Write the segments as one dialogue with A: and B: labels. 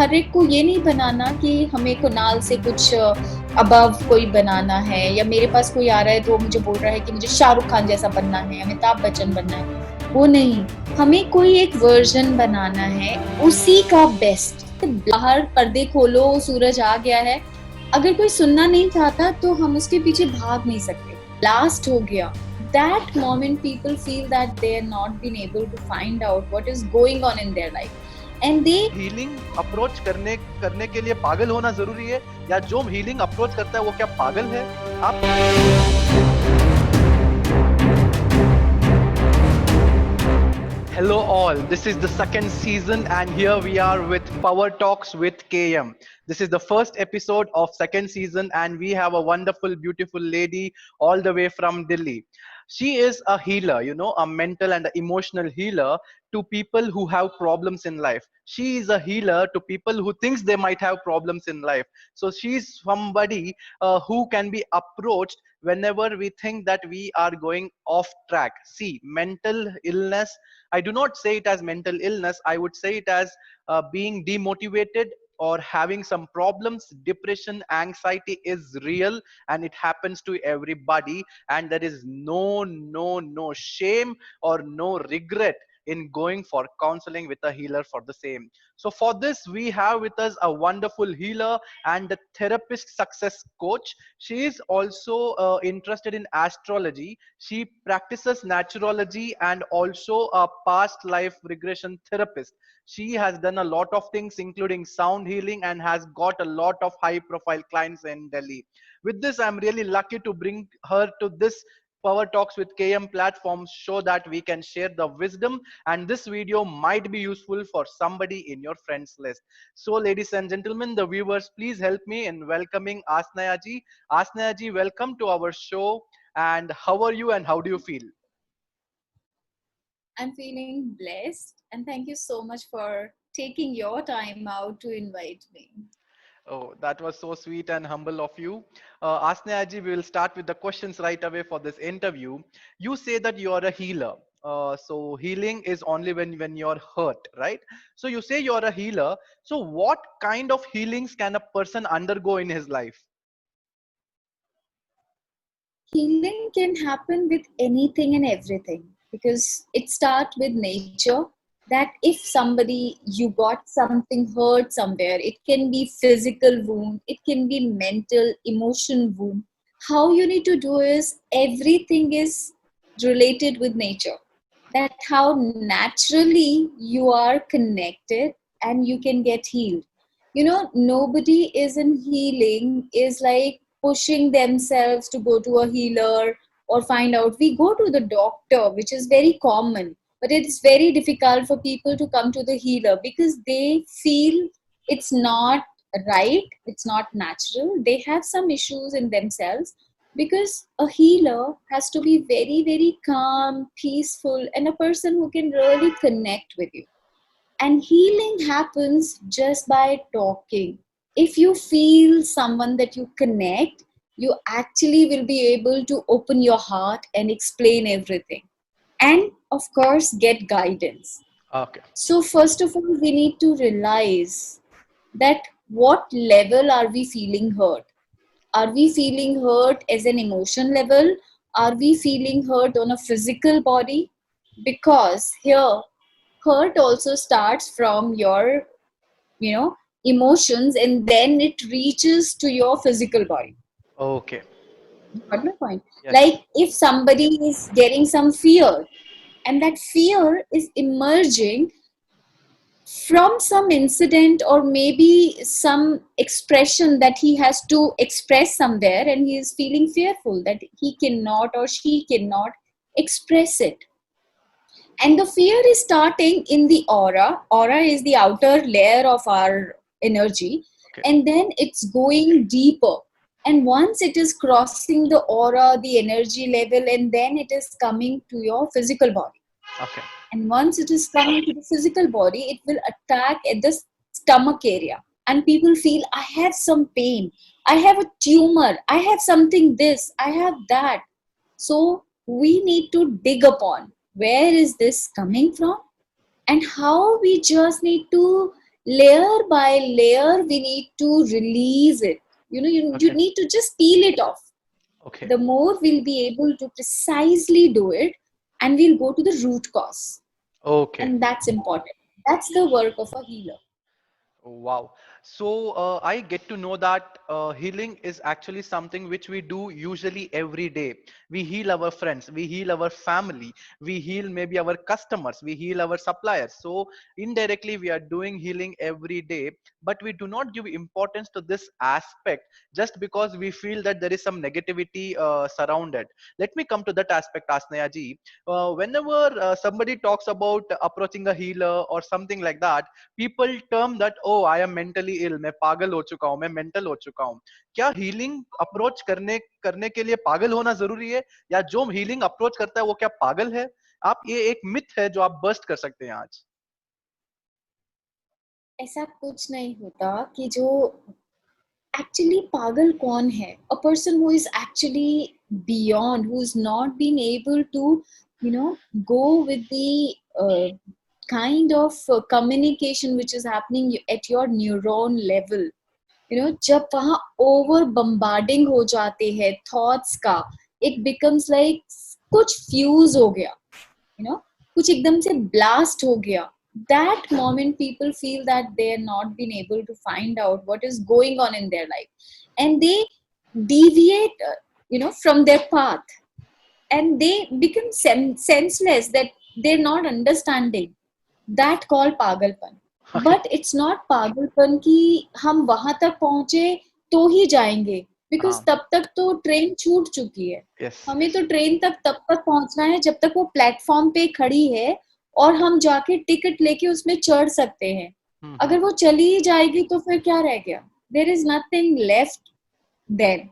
A: हर एक को ये नहीं बनाना कि हमें कुनाल से कुछ अबव कोई बनाना है, या मेरे पास कोई आ रहा है तो मुझे बोल रहा है कि मुझे शाहरुख खान जैसा बनना है, अमिताभ बच्चन बनना है। वो नहीं, हमें कोई एक वर्जन बनाना है, उसी का बेस्ट। बाहर पर्दे खोलो, सूरज आ गया है, अगर कोई सुनना नहीं चाहता तो हम उसके पीछे भाग नहीं सकते, लास्ट हो गया। That moment people feel that they are not been able to find out what is going on in their life, and they
B: healing approach करने करने के लिए पागल होना जरूरी है, या जो हीलिंग अप्रोच करता है वो क्या पागल है? आप Hello all, this is the second season and here we are with Power Talks with KM. This is the first episode of second season and we have a wonderful beautiful lady all the way from Delhi. She is a healer, a mental and emotional healer to people who have problems in life. She is a healer to people who thinks they might have problems in life. So she is somebody who can be approached whenever we think that we are going off track. See, mental illness, I do not say it as mental illness, I would say it as being demotivated or having some problems. Depression, anxiety is real and it happens to everybody, and there is no shame or no regret in going for counseling with a healer for the same. So for this we have with us a wonderful healer and a therapist success coach. She is also interested in astrology. She practices naturology and also a past life regression therapist. She has done a lot of things including sound healing and has got a lot of high profile clients in Delhi. With this, I'm really lucky to bring her to this Power Talks with KM platform so that we can share the wisdom, and this video might be useful for somebody in your friends list. So ladies and gentlemen, the viewers, please help me in welcoming Asnaya ji. Asnaya ji, welcome to our show. And how are you and how do you feel?
A: I'm feeling blessed, and thank you so much for taking your time out to invite me.
B: Oh, that was so sweet and humble of you. Asneha ji, we will start with the questions right away for this interview. You say that you are a healer. So healing is only when you're hurt, right? So you say you're a healer. So what kind of healings can a person undergo in his life?
A: Healing can happen with anything and everything, because it starts with nature. That if somebody, you got something hurt somewhere, it can be physical wound, it can be mental emotion wound. How you need to do is, everything is related with nature, that how naturally you are connected and you can get healed. Nobody is in healing is like pushing themselves to go to a healer or find out. We go to the doctor, which is very common, but it's very difficult for people to come to the healer because they feel it's not right, it's not natural, they have some issues in themselves. Because a healer has to be very very calm, peaceful, and a person who can really connect with you. And healing happens just by talking. If you feel someone that you connect, you actually will be able to open your heart and explain everything, and of course get guidance.
B: Okay.
A: So first of all, we need to realize that what level are we feeling hurt. Are we feeling hurt as an emotion level? Are we feeling hurt on a physical body? Because here, hurt also starts from your, emotions, and then it reaches to your physical body.
B: Okay.
A: You got my point?
B: Yes.
A: Like if somebody is getting some fear, and that fear is emerging from some incident or maybe some expression that he has to express somewhere, and he is feeling fearful that he cannot or she cannot express it. And the fear is starting in the aura is the outer layer of our energy,
B: Okay.
A: and then it's going deeper. And once it is crossing the aura, the energy level, and then it is coming to your physical body.
B: Okay.
A: And once it is coming to the physical body, it will attack at the stomach area. And people feel, I have some pain, I have a tumor, I have something this, I have that. So we need to dig upon where is this coming from, and how we just need to layer by layer we need to release it. You
B: Okay.
A: need to just peel it off.
B: Okay.
A: The more we'll be able to precisely do it, and we'll go to the root cause.
B: Okay.
A: And that's important. That's the work of a healer.
B: Wow. So I get to know that healing is actually something which we do usually every day. We heal our friends, we heal our family, we heal maybe our customers, we heal our suppliers. So indirectly, we are doing healing every day, but we do not give importance to this aspect just because we feel that there is some negativity surrounded. Let me come to that aspect, Asnaya ji. Whenever somebody talks about approaching a healer or something like that, people term that, oh, I am mentally ill, मैं पागल हो चुका हूँ, मैं mental हो चुका हूँ. क्या healing approach करने करने के लिए पागल होना जरूरी है, या जो healing approach करता है वो क्या पागल है? आप ये एक myth है जो आप burst कर सकते हैं आज.
A: ऐसा कुछ नहीं होता कि जो एक्चुअली पागल कौन है. A person who is actually beyond, who is not been able to go with the kind of communication which is happening at your neuron level. जब वहां ओवर बम्बार्डिंग हो जाते हैं थॉट्स का, इट बिकम्स लाइक कुछ fuse हो गया, कुछ एकदम से ब्लास्ट हो गया. That moment people feel that they are not been able to find out what is going on in their life, and they deviate from their path, and they become senseless, that they're not understanding. That called pagalpan.
B: Okay.
A: But it's not पागलपन कि हम वहां तक पहुंचे तो ही जाएंगे, because
B: हाँ.
A: तब तक तो ट्रेन छूट चुकी है.
B: Yes.
A: हमें
B: Yes.
A: तो ट्रेन तक तब तक पहुंचना है जब तक वो प्लेटफॉर्म पे खड़ी है, और हम जाके टिकट लेके उसमें चढ़ सकते हैं.
B: हम्म.
A: अगर वो चली ही जाएगी तो फिर क्या रह गया? There is nothing left then.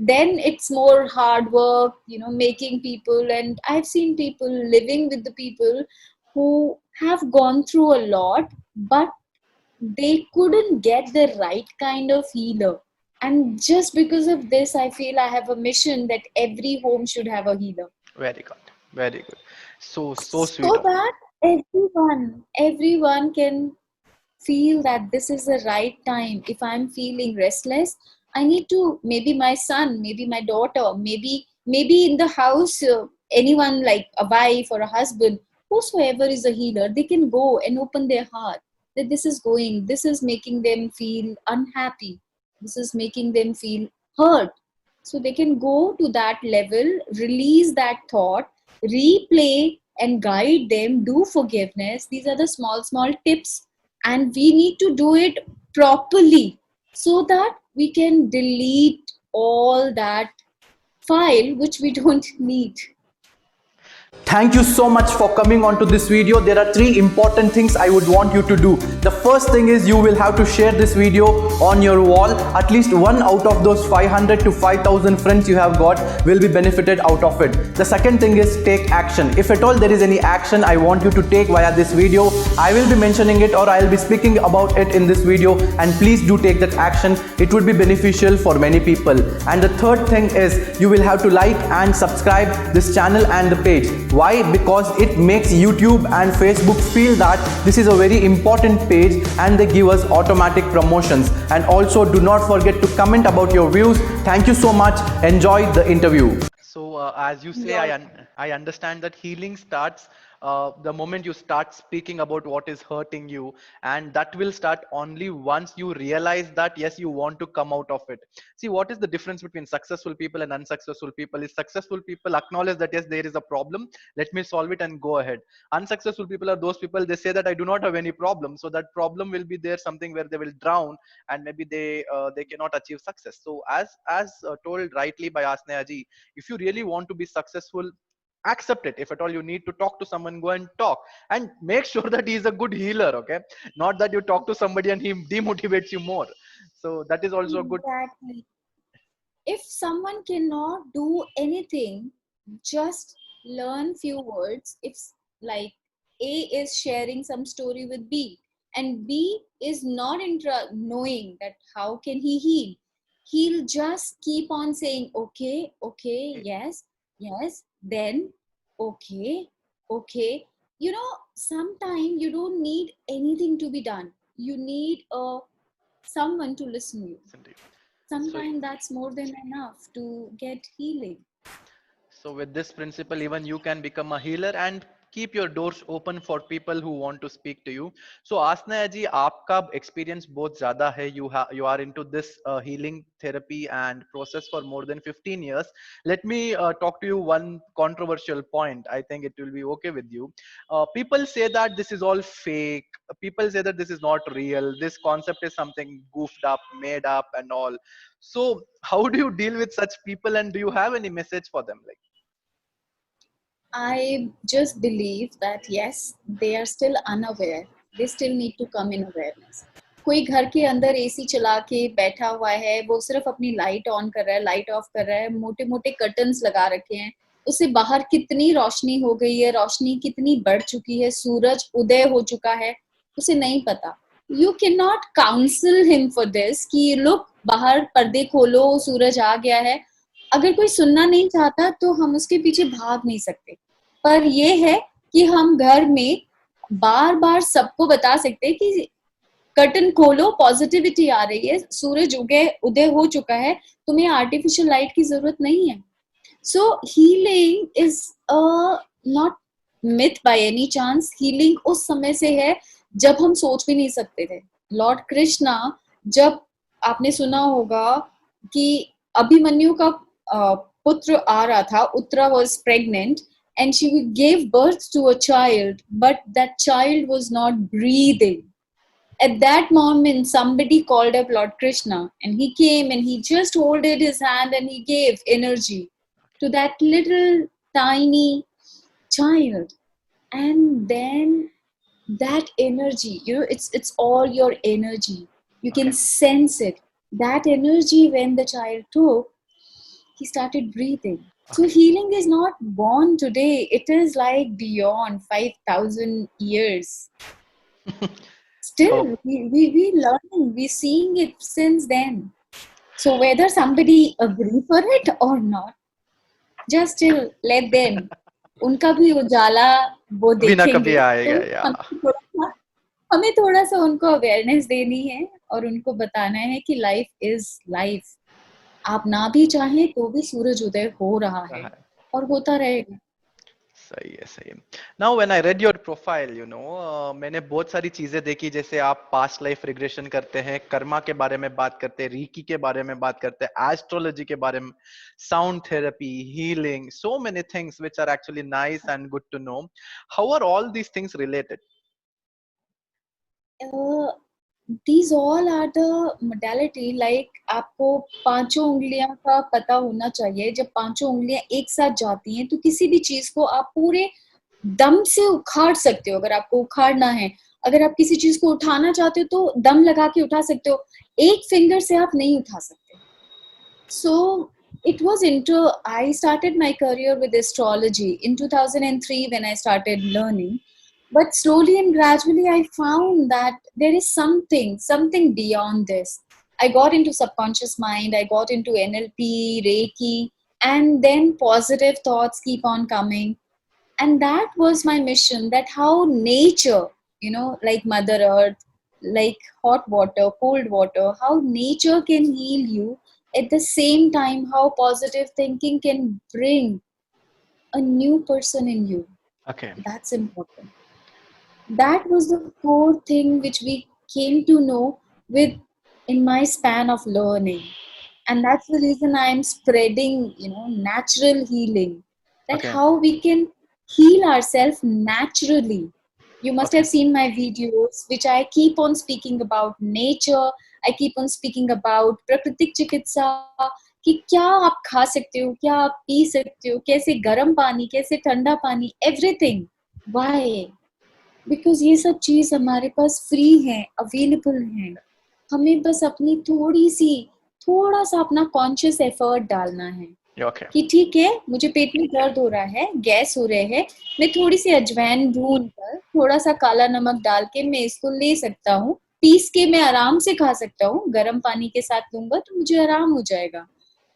A: Then it's more hard work, making people. And I've seen people living with the people who have gone through a lot, but they couldn't get the right kind of healer. And just because of this, I feel I have a mission that every home should have a healer,
B: Very good. Very good. So sweet
A: so
B: of you.
A: that everyone can feel that this is the right time. If I'm feeling restless, I need to, maybe my son, maybe my daughter, maybe in the house, anyone like a wife or a husband, whosoever is a healer, they can go and open their heart, that this is making them feel unhappy, this is making them feel hurt. So they can go to that level, release that thought, replay and guide them, do forgiveness. These are the small tips, and we need to do it properly so that we can delete all that file which we don't need.
B: Thank you so much for coming on to this video. There are three important things I would want you to do. The first thing is you will have to share this video on your wall. At least one out of those 500 to 5,000 friends you have got will be benefited out of it. The second thing is take action. If at all there is any action I want you to take via this video, I will be mentioning it or I will be speaking about it in this video, and please do take that action. It would be beneficial for many people. And the third thing is you will have to like and subscribe this channel and the page. Why? Because it makes YouTube and Facebook feel that this is a very important page, and they give us automatic promotions. And also do not forget to comment about your views. Thank you so much. Enjoy the interview. So as you say,
A: You're
B: I understand that healing starts the moment you start speaking about what is hurting you, and that will start only once you realize that yes, you want to come out of it. See, what is the difference between successful people and unsuccessful people is successful people acknowledge that yes, there is a problem, let me solve it and go ahead. Unsuccessful people are those people, they say that I do not have any problem, so that problem will be there something where they will drown, and maybe they cannot achieve success. So as told rightly by Asneha ji, if you really want to be successful, accept it. If at all you need to talk to someone, go and talk, and make sure that he is a good healer. Okay, not that you talk to somebody and he demotivates you more. So that is also a good.
A: exactly. If someone cannot do anything, just learn few words. If like A is sharing some story with B, and B is not knowing that how can he heal, he'll just keep on saying okay, okay, yes, yes, then okay, okay. Sometimes you don't need anything to be done. you need someone to listen to you.
B: Indeed. So,
A: Sometimes that's more than enough to get healing.
B: so with this principle, even you can become a healer and keep your doors open for people who want to speak to you. So आसना जी, आपका experience बहुत ज़्यादा है. You are into this healing therapy and process for more than 15 years. Let me talk to you one controversial point. I think it will be okay with you. People say that this is all fake. People say that this is not real. This concept is something goofed up, made up, and all. So how do you deal with such people, and do you have any message for them? Like,
A: I just believe that yes, they are still unaware. They still need to come in awareness. कोई घर के अंदर AC चला के बैठा हुआ है, वो सिर्फ अपनी लाइट ऑन कर रहा है, लाइट ऑफ कर रहा है, मोटे मोटे कर्टन्स लगा रखे हैं, उससे बाहर कितनी रोशनी हो गई है, रोशनी कितनी बढ़ चुकी है, सूरज उदय हो चुका है, उसे नहीं पता. You can not council him for this कि लुक बाहर पर्दे खोलो, सूरज आ गया है. अगर कोई सुनना नहीं चाहता तो हम उसके पीछे भाग नहीं सकते. पर ये है कि हम घर में बार बार सबको बता सकते हैं कि कर्टन खोलो, पॉजिटिविटी आ रही है, सूरज उदय हो चुका है, तुम्हें आर्टिफिशियल लाइट की जरूरत नहीं है. सो healing is not myth by any chance. Healing उस समय से है जब हम सोच भी नहीं सकते थे. लॉर्ड कृष्णा, जब आपने सुना होगा कि अभिमन्यु का पुत्र आ रहा था, Uttara was pregnant and she gave birth to a child, but that child was not breathing. At that moment, somebody called up Lord Krishna, and he came and he just holded his hand and he gave energy to that little tiny child. And then that energy, it's all your energy. You can
B: okay,
A: sense it. That energy, when the child took, he started breathing. So
B: okay.
A: healing is not born today. It is like beyond 5,000 years.
B: Oh,
A: Still, we learning, we seeing it since then. So whether somebody agree for it or not, just still let them. उनका भी उजाला वो
B: कभी ना कभी
A: देखेंगे.
B: आएगा,
A: तो
B: या.
A: हमें थोड़ा सा उनको अवेयरनेस देनी है और उनको बताना है कि लाइफ इज लाइफ. आप ना भी चाहें तो भी सूरज उदय हो रहा है और होता रहेगा.
B: सही है, सही है. Now when I read your profile, मैंने बहुत सारी चीजें देखी. जैसे आप पास्ट लाइफ रिग्रेशन करते हैं, कर्मा के बारे में बात करते हैं, रीकी के बारे में बात करते हैं, एस्ट्रोलॉजी के बारे में, sound therapy, healing, so many things which are actually nice and good to know. How are all these things related?
A: These all are the modality. Like आपको पांचों उंगलियां का पता होना चाहिए. जब पांचों उंगलियां एक साथ जाती हैं तो किसी भी चीज को आप पूरे दम से उखाड़ सकते हो. अगर आपको उखाड़ना है, अगर आप किसी चीज को उठाना चाहते हो तो दम लगा के उठा सकते हो. एक फिंगर से आप नहीं उठा सकते. So it was into, I started my career with astrology in 2003 when I started learning. But slowly and gradually I found that there is something beyond this. I got into subconscious mind, I got into NLP, Reiki, and then positive thoughts keep on coming. And that was my mission, that how nature, like Mother Earth, like hot water, cold water, how nature can heal you. At the same time, how positive thinking can bring a new person in you.
B: Okay.
A: That's important. That was the core thing which we came to know with in my span of learning. And that's the reason I'm spreading, natural healing. That
B: Okay.
A: how we can heal ourselves naturally. You must
B: Okay.
A: have seen my videos, which I keep on speaking about nature. I keep on speaking about prakritik chikitsa, कि क्या आप खा सकते हो, क्या आप P सकते हो, कैसे गर्म पानी, कैसे ठंडा पानी, everything. Why? बिकॉज ये सब चीज हमारे पास फ्री है, अवेलेबल है. हमें बस अपनी थोड़ा सा अपना कॉन्शियस एफर्ट डालना है.
B: Okay.
A: कि ठीक है, मुझे पेट में दर्द हो रहा है, गैस हो रहे हैं, मैं थोड़ी सी अजवाइन ढूंढ कर थोड़ा सा काला नमक डाल के मैं इसको ले सकता हूँ, पीस के मैं आराम से खा सकता हूँ. गर्म पानी के साथ लूंगा तो मुझे आराम हो जाएगा.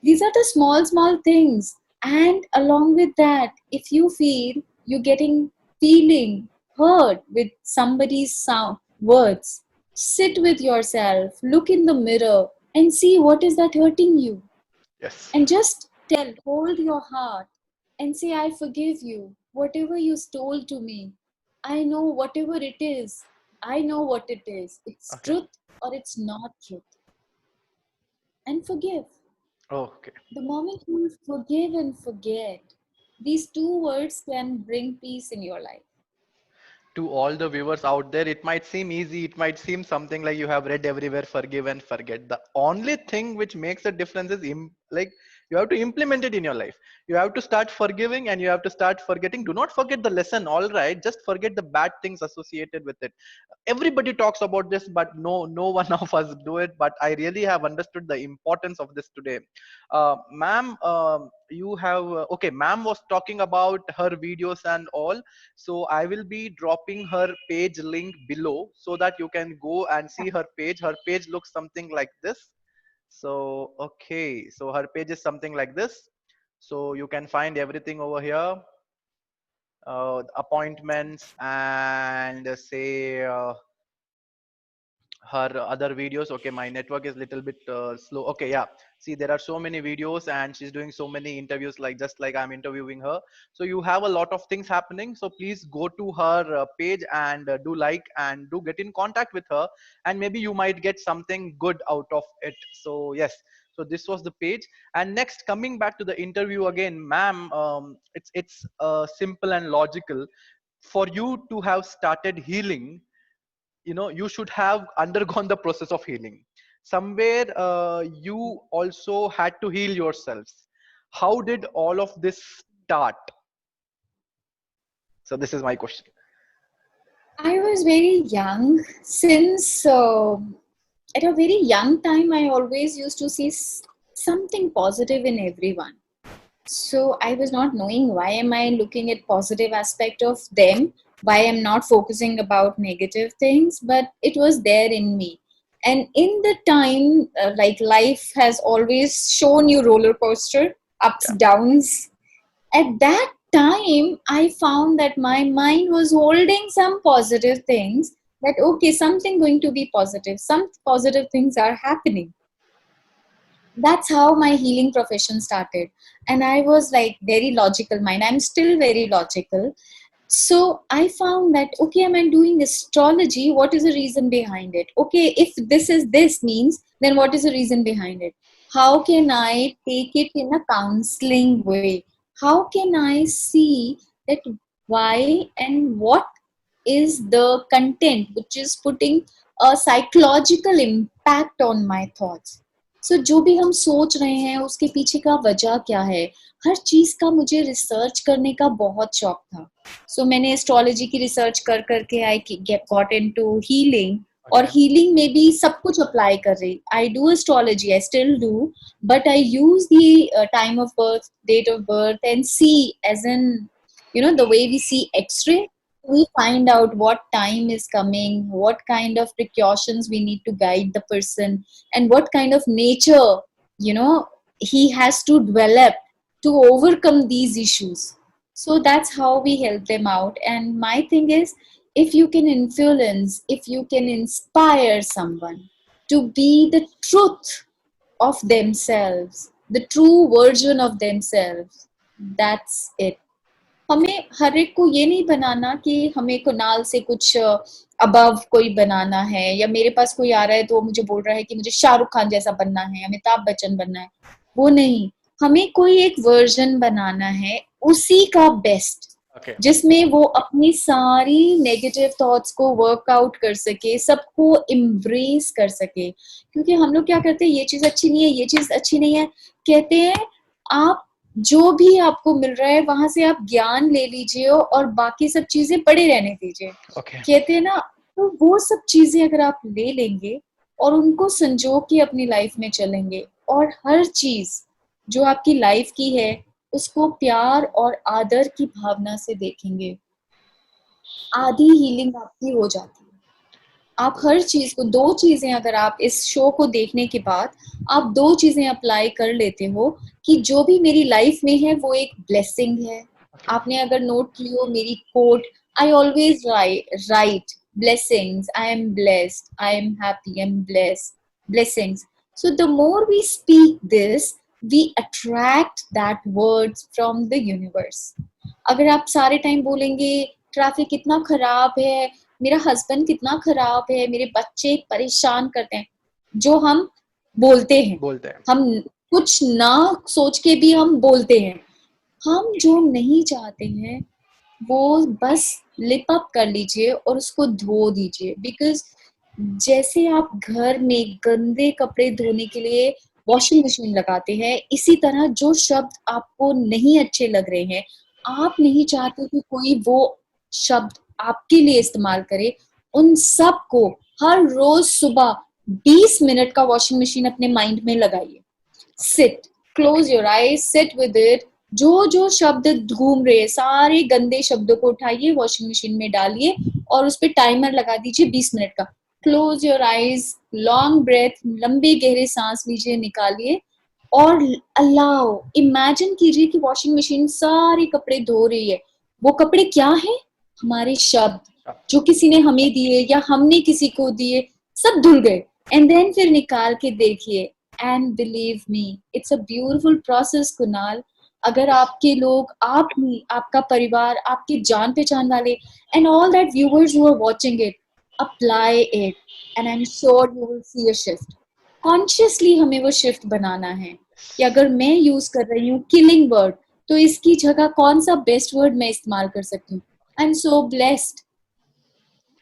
A: These are the small things. And along with that, if you feel you're getting feeling hurt with somebody's sound words, Sit with yourself, look in the mirror, and see what is that hurting you.
B: Yes.
A: And just hold your heart and say, I forgive you. Whatever you stole to me, I know whatever it is. I know what it is. It's
B: Okay.
A: truth or it's not truth. And forgive.
B: Okay.
A: The moment you forgive and forget, these two words can bring peace in your life.
B: To all the viewers out there, it might seem easy, it might seem something like you have read everywhere, forgive and forget. The only thing which makes a difference is like you have to implement it in your life. You have to start forgiving and you have to start forgetting. Do not forget the lesson, all right, just forget the bad things associated with it. Everybody talks about this, but no one of us do it. But I really have understood the importance of this today. Ma'am, you have okay, ma'am was talking about her videos and all, so I will be dropping her page link below so that you can go and see her page. Her page looks something like this. So okay, so her page is something like this. So you can find everything over here, appointments and say her other videos. Okay, my network is little bit slow. Okay, yeah, see, there are so many videos and she's doing so many interviews, like just like I'm interviewing her. So you have a lot of things happening, so please go to her page and do like and do get in contact with her, and maybe you might get something good out of it. So yes, so this was the page. And next, coming back to the interview again, ma'am, it's simple and logical. For you to have started healing, you should have undergone the process of healing. Somewhere you also had to heal yourselves. How did all of this start? So this is my question.
A: I was very young. Since at a very young time, I always used to see something positive in everyone. So I was not knowing why am I looking at positive aspect of them, why I'm not focusing about negative things, but it was there in me. And in the time, like life has always shown you roller coaster, ups,
B: Yeah.
A: downs. At that time, I found that my mind was holding some positive things, that okay, something going to be positive, some positive things are happening. That's how my healing profession started. And I was like very logical mind, I'm still very logical. So I found that okay, am I doing astrology, what is the reason behind it? Okay, if this means, then what is the reason behind it? How can I take it in a counseling way? How can I see that why and what is the content which is putting a psychological impact on my thoughts? So जो भी हम सोच रहे हैं उसके पीछे का वजह क्या है, हर चीज का मुझे रिसर्च करने का बहुत शौक था. सो मैंने एस्ट्रोलॉजी की रिसर्च कर करके आई गॉट इनटू हीलिंग. और
B: Okay.
A: हीलिंग में भी सब कुछ अप्लाई कर रही. I do astrology, I still do, but I use the time of birth, date of birth and see as an the way we see x-ray. We find out what time is coming, what kind of precautions we need to guide the person, and what kind of nature he has to develop to overcome these issues. So that's how we help them out. And my thing is, if you can influence, if you can inspire someone to be the truth of themselves, the true version of themselves, that's it. हमें हर एक को ये नहीं बनाना कि हमें कुनाल से कुछ above कोई बनाना है, या मेरे पास कोई आ रहा है तो वो मुझे बोल रहा है कि मुझे शाहरुख खान जैसा बनना है, अमिताभ बच्चन बनना है. वो नहीं, हमें कोई एक वर्जन बनाना है उसी का बेस्ट,
B: Okay.
A: जिसमें वो अपनी सारी नेगेटिव थॉट्स को वर्कआउट कर सके, सबको इम्ब्रेस कर सके. क्योंकि हम लोग क्या करते हैं, ये चीज अच्छी नहीं है, ये चीज अच्छी नहीं है, कहते हैं आप जो भी आपको मिल रहा है वहां से आप ज्ञान ले लीजिए और बाकी सब चीजें पड़े रहने दीजिए.
B: Okay.
A: कहते हैं ना, तो वो सब चीजें अगर आप ले लेंगे और उनको संजो के अपनी लाइफ में चलेंगे, और हर चीज जो आपकी लाइफ की है उसको प्यार और आदर की भावना से देखेंगे, आधी हीलिंग आपकी हो जाती है. आप हर चीज को, दो चीजें अगर आप इस शो को देखने के बाद आप दो चीजें अप्लाई कर लेते हो कि जो भी मेरी लाइफ में है वो एक ब्लेसिंग है.
B: Okay.
A: आपने अगर नोट की हो मेरी quote, I always write blessings, I am blessed, I am happy, I'm blessed, blessings. So the more we speak this, we attract that words from the universe. अगर आप सारे टाइम बोलेंगे ट्रैफिक कितना खराब है, मेरा हस्बैंड कितना खराब है, मेरे बच्चे परेशान करते हैं, जो हम बोलते हैं,
B: बोलते हैं।
A: हम कुछ ना सोच के भी हम बोलते हैं, हम जो नहीं चाहते हैं वो बस लिप अप कर लीजिए और उसको धो दीजिए. बिकॉज जैसे आप घर में गंदे कपड़े धोने के लिए वॉशिंग मशीन लगाते हैं, इसी तरह जो शब्द आपको नहीं अच्छे लग रहे हैं, आप नहीं चाहते कि कोई वो शब्द आपके लिए इस्तेमाल करे, उन सब को हर रोज सुबह 20 मिनट का वॉशिंग मशीन अपने माइंड में लगाइए. Sit, close your eyes, sit with it. जो जो शब्द घूम रहे हैं, सारे गंदे शब्दों को उठाइए, वॉशिंग मशीन में डालिए और उस पर टाइमर लगा दीजिए 20 मिनट का. Close your eyes, long breath, लंबे गहरे सांस लीजिए, निकालिए और अलाउ, इमेजिन कीजिए कि वॉशिंग मशीन सारे कपड़े धो रही है. वो कपड़े क्या है? हमारे शब्द जो किसी ने हमें दिए या हमने किसी को दिए, सब धुल गए. एंड देन फिर निकाल के देखिए. And believe me, it's a beautiful process Kunal. अगर आपके लोग, आप नहीं, आपका परिवार, आपके जान पहचान वाले and all that viewers who are watching it, apply it and I am sure you will see a shift. Consciously हमें वो शिफ्ट बनाना है कि अगर मैं यूज कर रही हूँ किलिंग वर्ड, तो इसकी जगह कौन सा बेस्ट वर्ड मैं इस्तेमाल कर सकती हूँ. I am so blessed.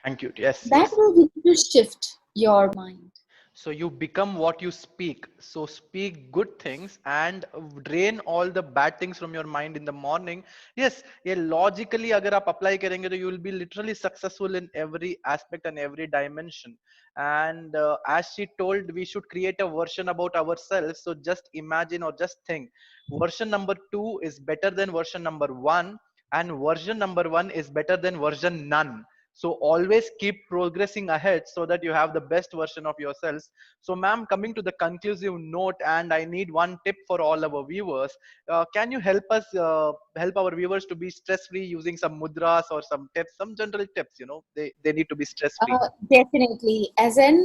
B: Thank you. Yes,
A: That
B: yes.
A: will begin to shift your mind.
B: So you become what you speak. So speak good things and drain all the bad things from your mind in the morning. Yes, yeah, logically अगर आप apply करेंगे तो you will be literally successful in every aspect and every dimension. And as she told, we should create a version about ourselves. So just imagine or just think, version number 2 is better than version number 1, and version number 1 is better than version none. So always keep progressing ahead so that you have the best version of yourselves. So ma'am, coming to the conclusive note, and I need one tip for all our viewers. Can you help us, help our viewers to be stress free using some mudras or some tips, some general tips? They need to be stress free.
A: Definitely. As in,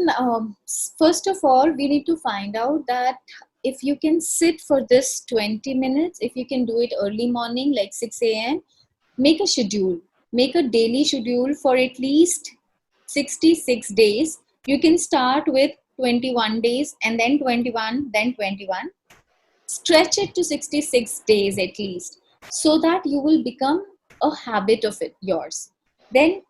A: first of all, we need to find out that if you can sit for this 20 minutes, if you can do it early morning, like 6 a.m., make a schedule. Make a daily schedule for at least 66 days. You can start with 21 days and then 21, then 21. Stretch it to 66 days at least, so that you will become a habit of it yours. Then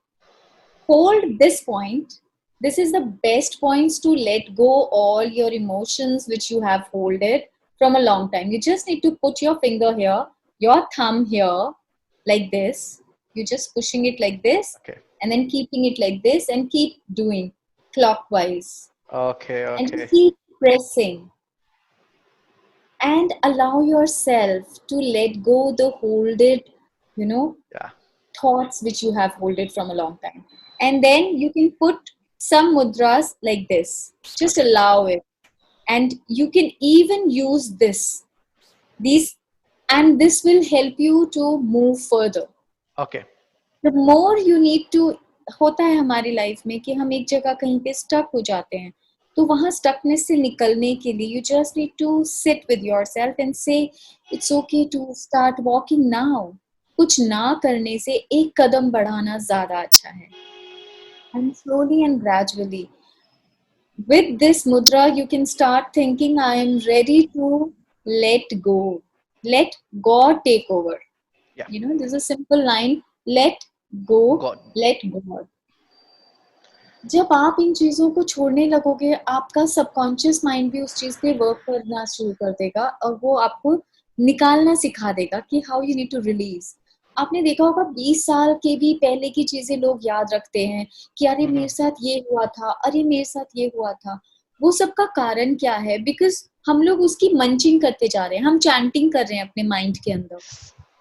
A: hold this point. This is the best points to let go all your emotions which you have holded from a long time. You just need to put your finger here, your thumb here, like this. You're just pushing it like this,
B: Okay.
A: and then keeping it like this, and keep doing clockwise.
B: Okay.
A: And
B: Okay.
A: just keep pressing. And allow yourself to let go the holded,
B: Yeah.
A: thoughts which you have holded from a long time. And then you can put some mudras like this. Just allow it. And you can even use these, and this will help you to move further.
B: Okay.
A: The more you need to, होता है हमारी life में कि हम एक जगह कहीं पे स्टक हो जाते हैं, तो वहां स्टकनेस से निकलने के लिए you just need to sit with yourself and say it's okay to start walking now. कुछ ना करने से एक कदम बढ़ाना ज्यादा अच्छा है. And slowly and gradually, with this mudra, you can start thinking, I am ready to let go. Let God take over.
B: Yeah.
A: There's a simple line, let go,
B: God.
A: let God. जब आप इन चीजों को छोड़ने लगोगे, आपका subconscious mind भी उस चीज पे वर्क करना शुरू कर देगा और वो आपको निकालना सिखा देगा कि how you need to release. आपने देखा होगा 20 साल के भी पहले की चीजें लोग याद रखते हैं कि अरे मेरे साथ ये हुआ था, अरे मेरे साथ ये हुआ था. वो सब का कारण क्या है? बिकॉज हम लोग उसकी मंचिंग करते जा रहे हैं, हम चैंटिंग कर रहे हैं अपने माइंड के अंदर.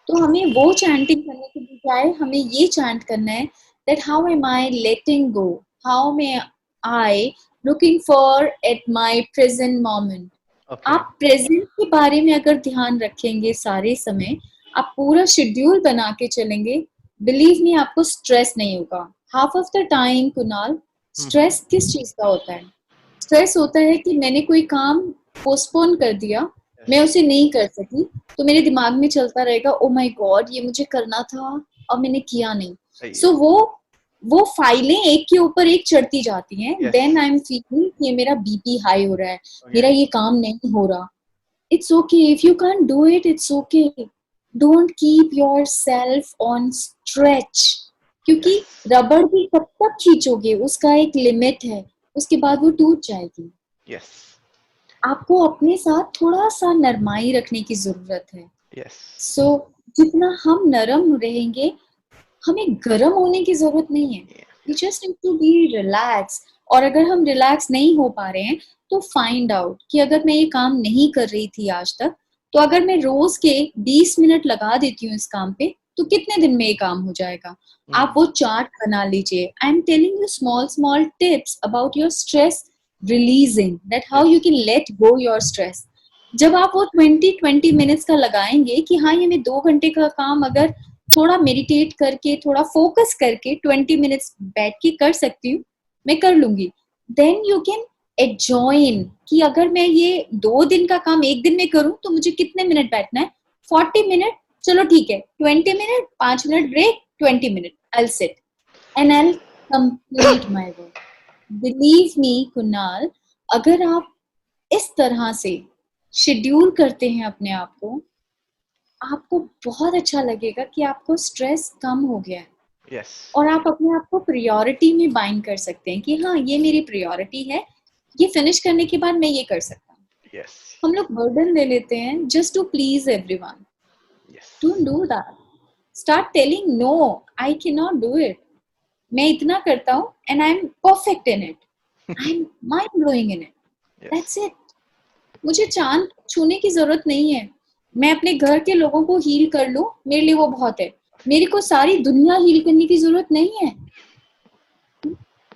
A: तो हमें वो चैंटिंग करने के बजाय हमें ये चैंट करना है that how am I letting go? How may I looking for at my present moment?
B: Okay.
A: आप प्रेजेंट के बारे में अगर ध्यान रखेंगे सारे समय, आप पूरा शेड्यूल बना के चलेंगे, बिलीव मी आपको स्ट्रेस नहीं होगा. Half of the time Kunal,
B: Mm-hmm.
A: Stress किस चीज का होता है? स्ट्रेस होता है कि मैंने कोई काम पोस्टपोन कर दिया, मैं
B: Yes.
A: उसे नहीं कर सकी, तो मेरे दिमाग में चलता रहेगा, ओ माय गॉड ये मुझे करना था और मैंने किया नहीं।
B: Yes.
A: सो वो फाइलें एक के ऊपर एक चढ़ती जाती हैं, then
B: Yes.
A: I am feeling कि मेरा बीपी हाई हो रहा है, मेरा
B: Yes.
A: ये काम नहीं हो रहा। It's okay if you can't do it, it's okay. Don't keep yourself on stretch, क्योंकि
B: Yes.
A: रबड़ भी कब तक खींचोगे, उसका एक लिमिट है, उसके बाद वो टूट जाएगी।
B: Yes.
A: आपको अपने साथ थोड़ा सा नरमाई रखने की जरूरत है।
B: Yes.
A: सो जितना हम नरम रहेंगे, हमें गर्म होने की जरूरत नहीं है।
B: Yeah.
A: We
B: Yes.
A: Just need to be relax. और अगर हम रिलैक्स नहीं हो पा रहे हैं, तो फाइंड आउट कि अगर मैं ये काम नहीं कर रही थी आज तक, तो अगर मैं रोज के 20 मिनट लगा देती हूँ इस काम पे, तो कितने दिन में ये काम हो जाएगा? आप
B: Mm.
A: वो चार्ट बना लीजिए। I am telling you small small tips about your stress releasing, that how
B: Yes.
A: You can let go your stress. जब आप वो 20 मिनट्स का लगाएंगे कि हाँ ये मैं 2 घंटे का काम अगर थोड़ा मेडिटेट करके, थोड़ा फोकस करके 20 मिनट्स बैठ के कर सकती हूँ, मैं कर लूंगी। देन यू कैन एडजॉइन कि अगर मैं ये 2 दिन का काम एक दिन में करूं, तो मुझे कितने मिनट बैठना है? 40 मिनट। चलो ठीक है, 20 minute, 5 minute break, 20 minute, I sit and I complete my work. Believe me Kunal, अगर आप इस तरह से शेड्यूल करते हैं अपने आप को, आपको बहुत अच्छा लगेगा कि आपको स्ट्रेस कम हो गया है।
B: Yes.
A: और आप अपने आप को प्रायोरिटी में बाइंड कर सकते हैं कि हाँ ये मेरी प्रायोरिटी है, ये फिनिश करने के बाद मैं ये कर सकता हूँ।
B: Yes.
A: हम लोग बर्डन ले लेते हैं just to please everyone.
B: Yes.
A: Don't do that. Start telling no, I can not do it. मैं इतना करता हूँ and I am perfect in it, I am mind blowing in it,
B: Yes.
A: That's it. मुझे चांद छूने की जरूरत नहीं है। मैं अपने घर के लोगों को हील कर लूं, मेरे लिए वो बहुत है। मेरे को सारी दुनिया हील करने की जरूरत नहीं है।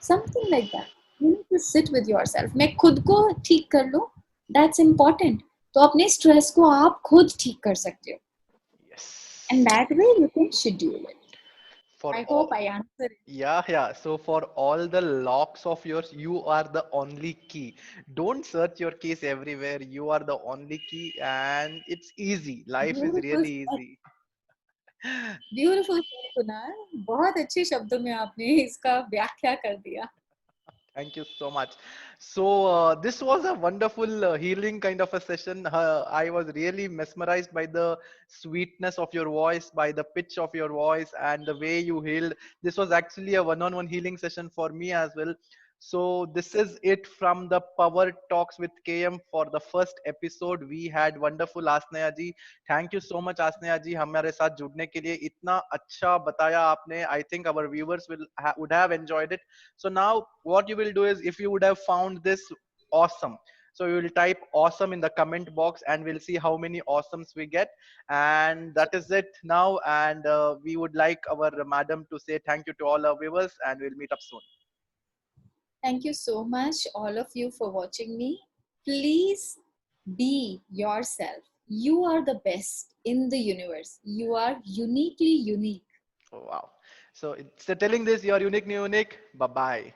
A: Something like that. You need to sit with yourself. मैं खुद को ठीक कर लूं, दैट्स इम्पोर्टेंट। तो अपने स्ट्रेस को आप खुद ठीक कर सकते हो,
B: Yes.
A: And that way you can schedule it.
B: For
A: I
B: all,
A: hope I answer.
B: yeah, yeah. So for all the locks of yours, you are the only key. Don't search your keys everywhere. You are the only key, and it's easy. Life is
A: beautiful,
B: really easy.
A: Beautiful Kunal, बहुत अच्छे शब्दों में आपने इसका व्याख्या कर दिया।
B: Thank you so much. So this was a wonderful healing kind of a session. I was really mesmerized by the sweetness of your voice, by the pitch of your voice, and the way you healed. This was actually a one-on-one healing session for me as well. So this is it from the Power Talks with KM for the first episode. We had wonderful Asneya ji. Thank you so much Asneya ji हमारे साथ जुड़ने के लिए इतना अच्छा बताया आपने. I think our viewers would have enjoyed it. So now what you will do is, if you would have found this awesome, so you will type awesome in the comment box and we'll see how many awesomes we get. And that is it now. And we would like our madam to say thank you to all our viewers, and we'll meet up soon.
A: Thank you so much, all of you, for watching me. Please be yourself. You are the best in the universe. You are uniquely unique.
B: Oh, wow. So it's telling this, you're unique, new unique. Bye bye.